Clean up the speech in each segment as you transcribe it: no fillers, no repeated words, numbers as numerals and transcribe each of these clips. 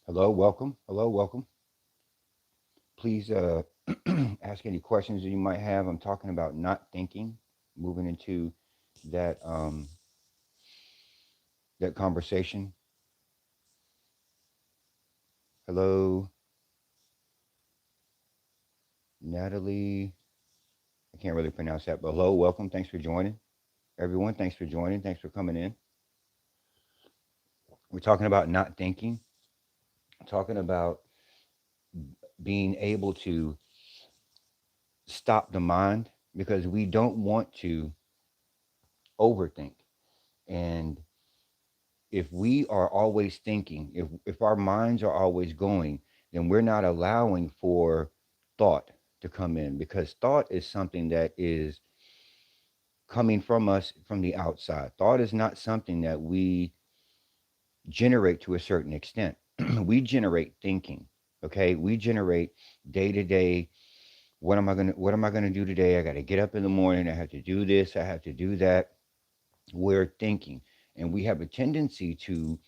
Hello, welcome. Hello, welcome. Please ask any questions that you might have. I'm talking about not thinking, moving into that that conversation. Hello, Natalie. I can't really pronounce that, but hello, welcome. Thanks for joining, everyone. Thanks for joining. Thanks for coming in. We're talking about not thinking. Talking about being able to stop the mind because we don't want to overthink. And if we are always thinking, if our minds are always going, then we're not allowing for thought to come in, because thought is something that is coming from us from the outside. Thought is not something that we generate to a certain extent. We generate thinking. Okay, we generate day to day. What am I gonna do today? I got to get up in the morning. I have to do this. I have to do that. We're thinking, and we have a tendency to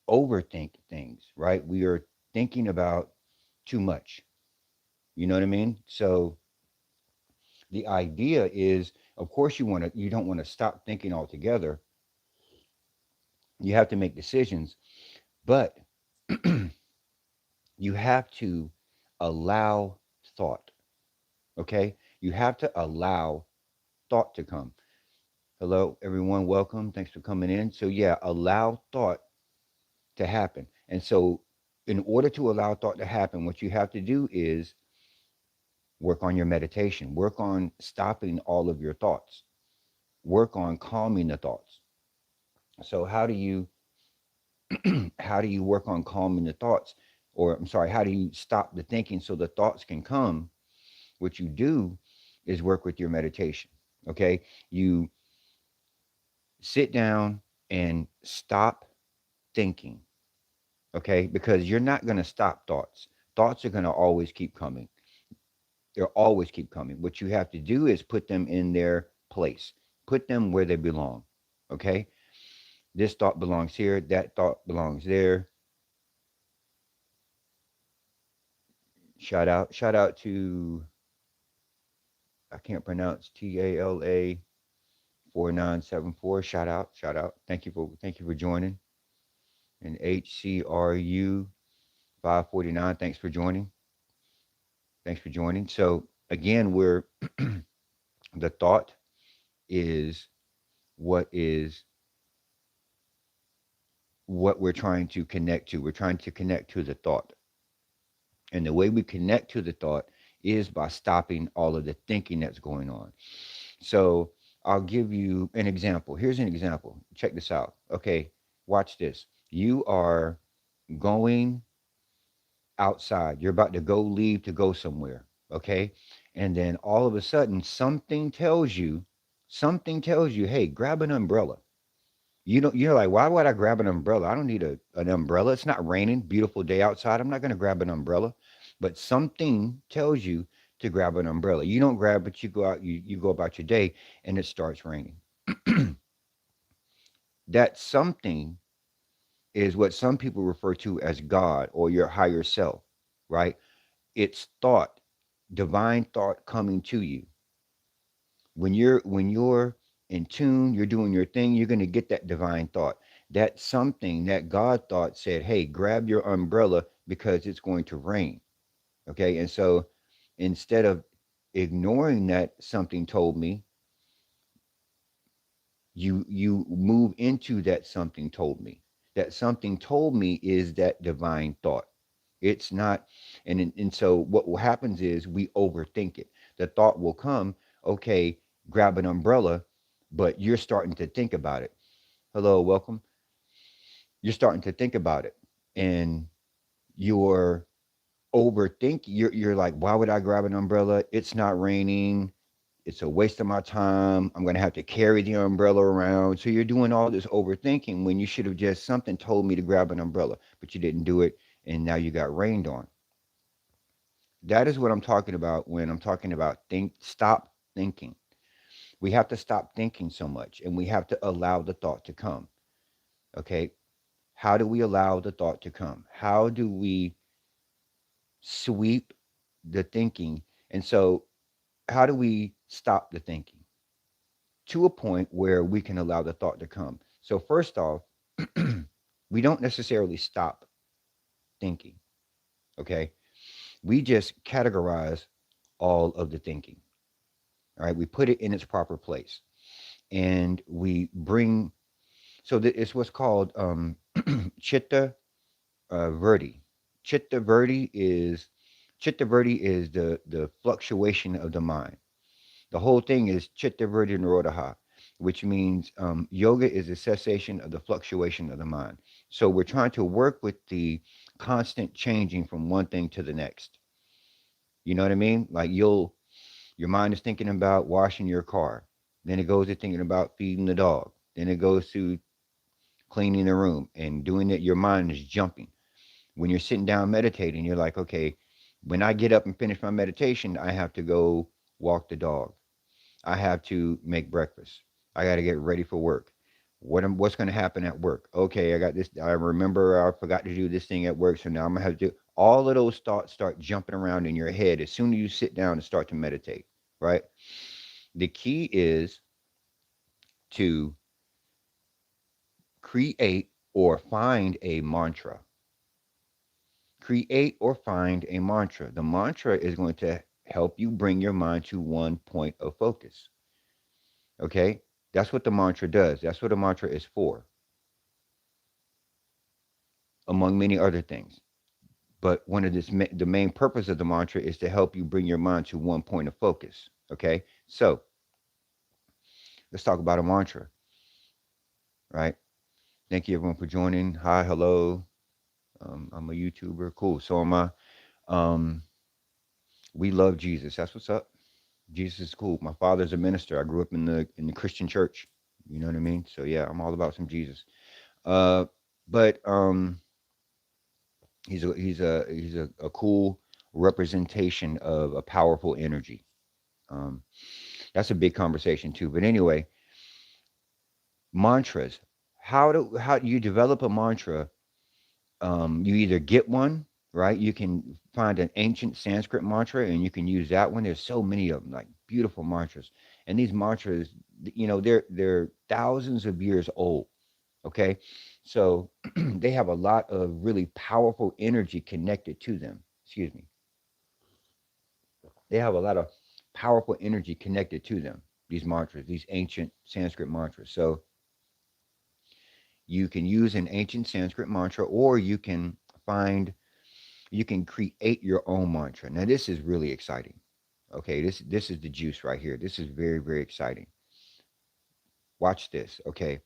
overthink things, right? We are thinking about too much. You know what I mean? So the idea is, of course, you don't want to stop thinking altogether. You have to make decisions, but you have to allow thought. Okay? You have to allow thought to come. Hello, everyone. Welcome. Thanks for coming in. So yeah, allow thought to happen. And so in order to allow thought to happen, what you have to do is work on your meditation, work on stopping all of your thoughts, work on calming the thoughts. So how do you work on calming the thoughts? Or I'm sorry, how do you stop the thinking so the thoughts can come? What you do is work with your meditation. Okay? You sit down and stop thinking. Okay? Because you're not going to stop thoughts. Thoughts are going to always keep coming. They'll always keep coming. What you have to do is put them in their place, put them where they belong. Okay? This thought belongs here, that thought belongs there. Shout out to, I can't pronounce, TALA 4974. Shout out. Thank you for joining. And HCRU 549. Thanks for joining. Thanks for joining. So again, we're the thought is what is what we're trying to connect to. We're trying to connect to the thought. And the way we connect to the thought is by stopping all of the thinking that's going on. So I'll give you an example. Here's an example. Check this out. Okay, watch this. You are going outside. You're about to go leave to go somewhere. Okay. And then all of a sudden, something tells you, hey, grab an umbrella. You're like, why would I grab an umbrella? I don't need an umbrella. It's not raining, beautiful day outside. I'm not going to grab an umbrella. But something tells you to grab an umbrella. You don't grab it, you go out, you go about your day, and it starts raining. That something is what some people refer to as God or your higher self, right? It's thought, divine thought coming to you. When you're in tune, you're doing your thing, you're going to get that divine thought. That something that God thought said, hey, grab your umbrella because it's going to rain. Okay. And so instead of ignoring that something told me, you move into that something told me. That something told me is that divine thought. It's not, and so what will happens is we overthink it. The thought will come, okay, grab an umbrella, but you're starting to think about it. Hello, welcome. You're starting to think about it, and you're overthinking. You're like, why would I grab an umbrella? It's not raining. It's a waste of my time. I'm going to have to carry the umbrella around. So you're doing all this overthinking when you should have just something told me to grab an umbrella, but you didn't do it, and now you got rained on. That is what I'm talking about when I'm talking about stop thinking. We have to stop thinking so much, and we have to allow the thought to come. Okay. How do we allow the thought to come? How do we sweep the thinking? And so, how do we stop the thinking to a point where we can allow the thought to come? So, first off, we don't necessarily stop thinking, okay? We just categorize all of the thinking, all right? We put it in its proper place and we bring, so that it's what's called chitta Verdi. Chitta Verdi is Chitta Verdi is the fluctuation of the mind. The whole thing is Chitta Verdi Nirodha, which means yoga is a cessation of the fluctuation of the mind. So we're trying to work with the constant changing from one thing to the next. You know what I mean? Like your mind is thinking about washing your car, then it goes to thinking about feeding the dog, then it goes to cleaning the room and doing it. Your mind is jumping. When you're sitting down meditating, you're like, okay, when I get up and finish my meditation, I have to go walk the dog. I have to make breakfast. I got to get ready for work. What's going to happen at work? Okay, I got this. I remember I forgot to do this thing at work, so now I'm gonna have to do. All of those thoughts start jumping around in your head as soon as you sit down and start to meditate. Right. The key is to create or find a mantra. Create or find a mantra. The mantra is going to help you bring your mind to one point of focus. Okay? That's what the mantra does. That's what a mantra is for, among many other things. But one of the main purpose of the mantra is to help you bring your mind to one point of focus. Okay? So let's talk about a mantra, right? Thank you everyone for joining. Hi, hello. I'm a YouTuber. Cool. So am I. Um, we love Jesus. That's what's up. Jesus is cool. My father's a minister. I grew up in the Christian church. You know what I mean? So yeah, I'm all about some Jesus. Uh, but he's a cool representation of a powerful energy. Um, that's a big conversation too. But anyway, mantras. How do you develop a mantra? You either get one, right? You can find an ancient Sanskrit mantra and you can use that one. There's so many of them, like beautiful mantras. And these mantras, they're thousands of years old. Okay. So they have a lot of really powerful energy connected to them. Excuse me. They have a lot of powerful energy connected to them, these mantras, these ancient Sanskrit mantras. So you can use an ancient Sanskrit mantra or find you can create your own mantra. Now this is really exciting. Okay, this is the juice right here. This is very, very exciting. Watch this. Okay,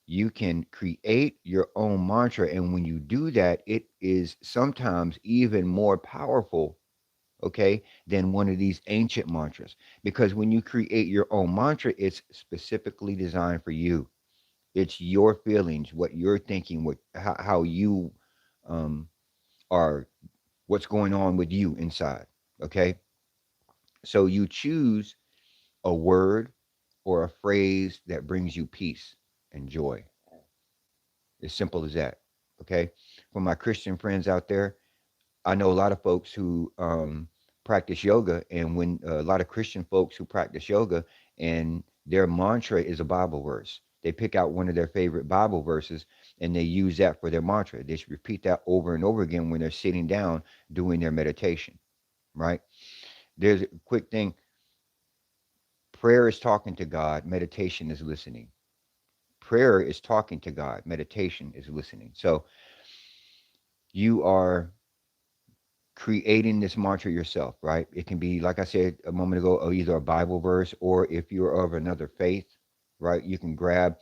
you can create your own mantra, and when you do that, it is sometimes even more powerful, okay, than one of these ancient mantras, because when you create your own mantra, it's specifically designed for you. It's your feelings, what you're thinking, how you um are, what's going on with you inside. Okay, so you choose a word or a phrase that brings you peace and joy. As simple as that. Okay. For my Christian friends out there, I know a lot of folks who practice yoga, and when a lot of Christian folks who practice yoga, and their mantra is a Bible verse. They pick out one of their favorite Bible verses and they use that for their mantra. They should repeat that over and over again when they're sitting down doing their meditation, right? There's a quick thing. Prayer is talking to God, meditation is listening. Prayer is talking to God, meditation is listening. So you are creating this mantra yourself, right? It can be, like I said a moment ago, either a Bible verse, or if you're of another faith, right? You can grab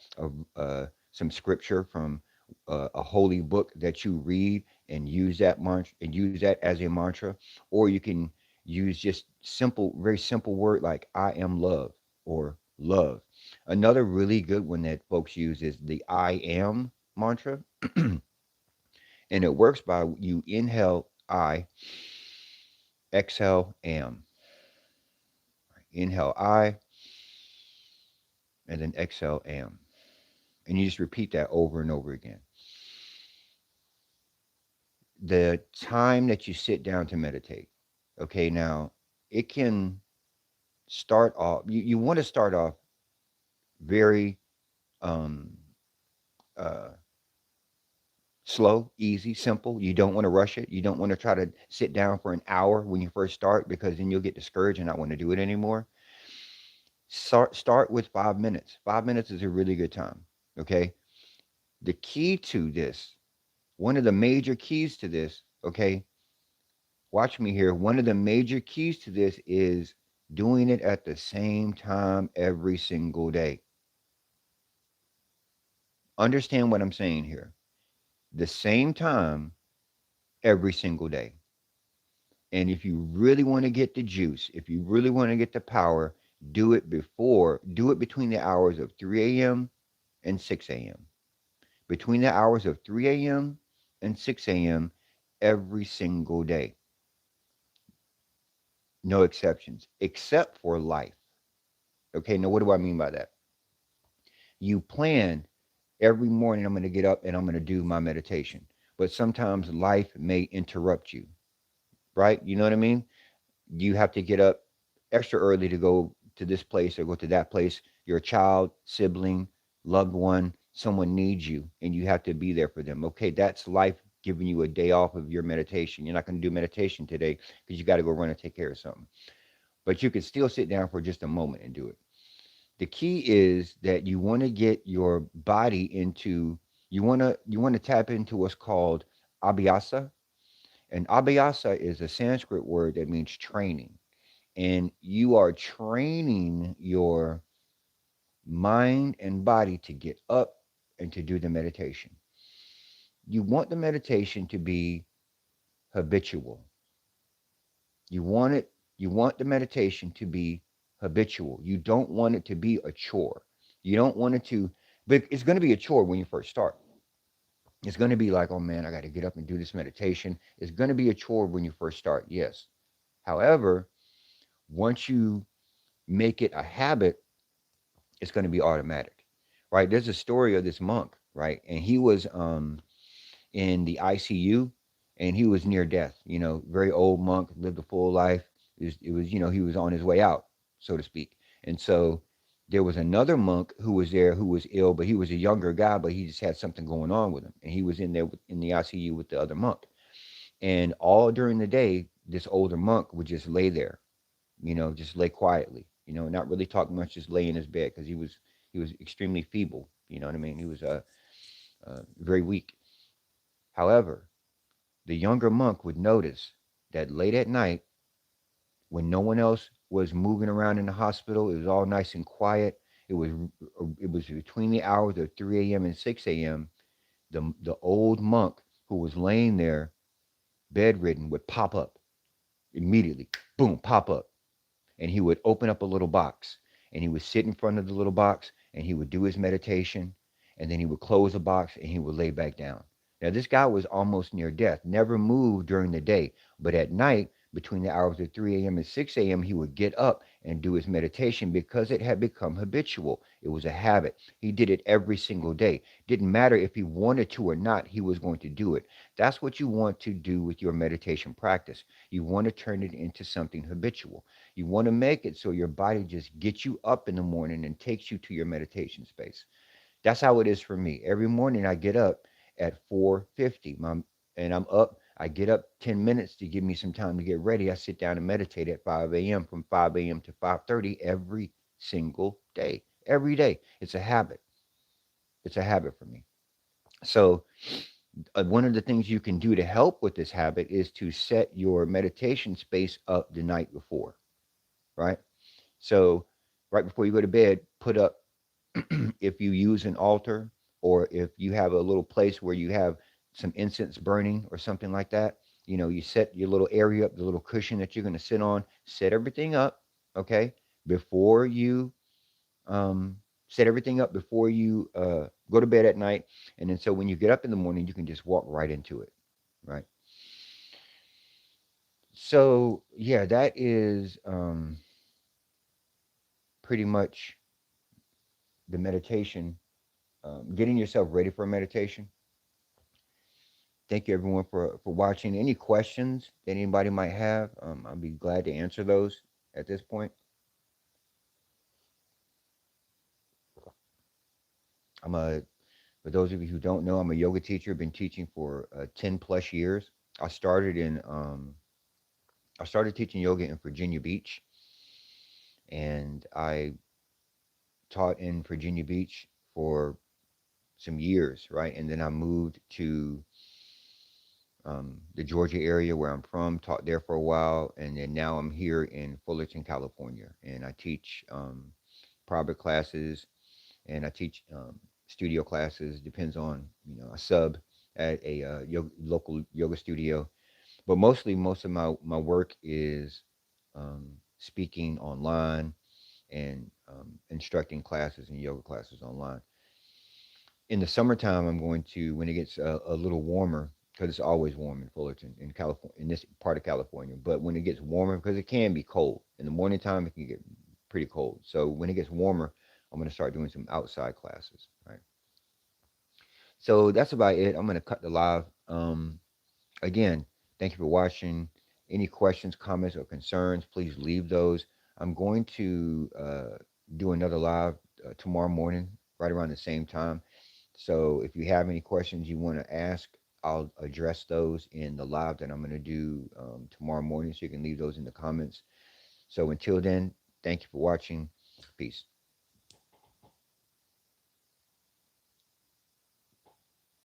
some scripture from a holy book that you read and use that mantra and use that as a mantra, or you can use just simple, very simple word like "I am love" or "love." Another really good one that folks use is the "I am" mantra, and it works by you inhale I, exhale am. Inhale I, and then exhale am. And you just repeat that over and over again. the time that you sit down to meditate. Okay, now it can start off, you want to start off very um, uh, slow, easy, simple. You don't want to rush it. You don't want to try to sit down for an hour when you first start because then you'll get discouraged and not want to do it anymore. Start with 5 minutes. 5 minutes is a really good time. Okay. The key to this, one of the major keys to this, okay, watch me here. One of the major keys to this is doing it at the same time every single day. Understand what I'm saying here. The same time every single day. And if you really want to get the juice, if you really want to get the power, do it between the hours of 3 a.m. and 6 a.m. Between the hours of 3 a.m. and 6 a.m. every single day. No exceptions, except for life. Okay, now what do I mean by that? You plan every morning, I'm going to get up and I'm going to do my meditation. But sometimes life may interrupt you, right? You know what I mean? You have to get up extra early to go to this place or go to that place. Your child, sibling, loved one, someone needs you and you have to be there for them. Okay, that's life giving you a day off of your meditation. You're not going to do meditation today because you got to go run and take care of something. But you can still sit down for just a moment and do it. The key is that you want to get your body into, you want to tap into what's called abhyasa. And abhyasa is a Sanskrit word that means training, and you are training your mind and body to get up and to do the meditation. You want the meditation to be habitual. You want the meditation to be habitual. You don't want it to be a chore. You don't want it to, but it's going to be a chore when you first start. It's going to be like, oh man, I got to get up and do this meditation. It's going to be a chore when you first start, yes. However, once you make it a habit, it's going to be automatic, right? There's a story of this monk, right? And he was in the ICU and he was near death, very old monk, lived a full life. It was, he was on his way out, so to speak. And so there was another monk who was there who was ill, but he was a younger guy, but he just had something going on with him. And he was in there in the ICU with the other monk. And all during the day, this older monk would just lay there, just lay quietly, not really talk much, just lay in his bed because he was extremely feeble. You know what I mean? He was very weak. However, the younger monk would notice that late at night, when no one else was moving around in the hospital, it was all nice and quiet. It was between the hours of 3 a.m. and 6 a.m. The old monk who was laying there bedridden would pop up immediately. Boom, pop up. And he would open up a little box and he would sit in front of the little box and he would do his meditation and then he would close the box and he would lay back down. Now, this guy was almost near death, never moved during the day, but at night, between the hours of 3 a.m. and 6 a.m., he would get up and do his meditation because it had become habitual. It was a habit. He did it every single day. Didn't matter if he wanted to or not, he was going to do it. That's what you want to do with your meditation practice. You want to turn it into something habitual. You want to make it so your body just gets you up in the morning and takes you to your meditation space. That's how it is for me. Every morning I get up at 4:50. And I'm up. I get up 10 minutes to give me some time to get ready. I sit down and meditate at 5 a.m. from 5 a.m. to 5:30 every single day. Every day. It's a habit. It's a habit for me. So, one of the things you can do to help with this habit is to set your meditation space up the night before, right? So, right before you go to bed, put up, if you use an altar or if you have a little place where you have some incense burning or something like that, you set your little area up, the little cushion that you're going to sit on, set everything up, okay, before you um, set everything up before you go to bed at night. And then so when you get up in the morning, you can just walk right into it, right? So, yeah, that is pretty much the meditation, getting yourself ready for a meditation. Thank you everyone for watching. Any questions that anybody might have, I'll be glad to answer those at this point. I'm a For those of you who don't know, I'm a yoga teacher. Been teaching for 10 plus years. I started in I started teaching yoga in Virginia Beach, and I taught in Virginia Beach for some years, right? And then I moved to the Georgia area where I'm from, taught there for a while, and then now I'm here in Fullerton, California, and I teach private classes and I teach studio classes. Depends on a sub at a local yoga studio, but mostly most of my work is speaking online and instructing classes and yoga classes online. In the summertime, I'm going to when it gets a little warmer because it's always warm in Fullerton in California in this part of California. But when it gets warmer, because it can be cold in the morning time, it can get pretty cold. So when it gets warmer, I'm going to start doing some outside classes. Right. So that's about it. I'm going to cut the live. Again, thank you for watching. Any questions, comments, or concerns, please leave those. I'm going to do another live tomorrow morning, right around the same time. So if you have any questions you want to ask, I'll address those in the live that I'm going to do tomorrow morning. So you can leave those in the comments. So until then, thank you for watching. Peace.